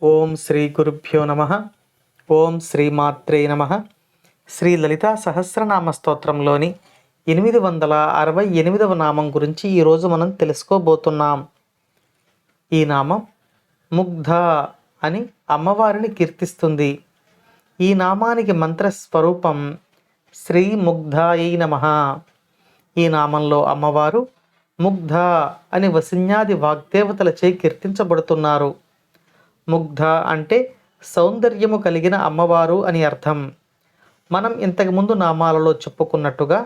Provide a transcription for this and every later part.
ఓం శ్రీ గురుభ్యో నమ. ఓం శ్రీమాత్రే నమ. శ్రీ లలితా సహస్రనామ స్తోత్రంలోని 868వ నామం గురించి ఈరోజు మనం తెలుసుకోబోతున్నాం. ఈ నామం ముగ్ధ అని అమ్మవారిని కీర్తిస్తుంది. ఈ నామానికి మంత్రస్వరూపం శ్రీ ముగ్ధాయై నమః. ఈ నామంలో అమ్మవారు ముగ్ధ అని వసిన్యాది వాగ్దేవతలచే కీర్తించబడుతున్నారు. ముగ్ధ అంటే సౌందర్యము కలిగిన అమ్మవారు అని అర్థం. మనం ఇంతకుముందు నామాలలో చెప్పుకున్నట్టుగా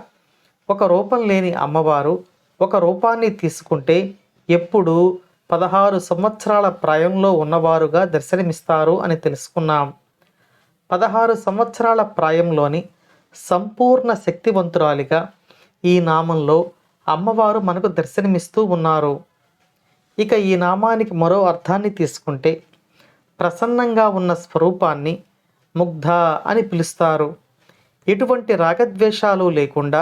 ఒక రూపం లేని అమ్మవారు ఒక రూపాన్ని తీసుకుంటే ఎప్పుడు 16 సంవత్సరాల ప్రాయంలో ఉన్నవారుగా దర్శనమిస్తారు అని తెలుసుకున్నాం. 16 సంవత్సరాల ప్రాయంలోని సంపూర్ణ శక్తివంతురాలిగా ఈ నామంలో అమ్మవారు మనకు దర్శనమిస్తూ ఉన్నారు. ఇక ఈ నామానికి మరో అర్థాన్ని తీసుకుంటే ప్రసన్నంగా ఉన్న స్వరూపాన్ని ముగ్ధ అని పిలుస్తారు. ఎటువంటి రాగద్వేషాలు లేకుండా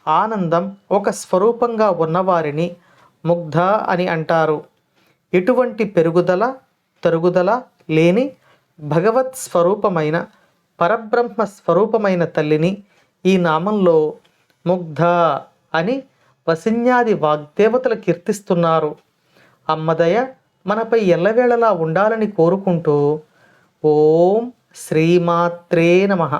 ఆనందం ఒక స్వరూపంగా ఉన్నవారిని ముగ్ధ అని అంటారు. ఎటువంటి పెరుగుదల తరుగుదల లేని భగవత్ స్వరూపమైన పరబ్రహ్మ స్వరూపమైన తల్లిని ఈ నామంలో ముగ్ధ అని వసిన్యాది వాగ్దేవతలు కీర్తిస్తున్నారు. అమ్మదయ మనపై ఎల్లవేళలా ఉండాలని కోరుకుంటూ ఓం శ్రీమాత్రే నమః.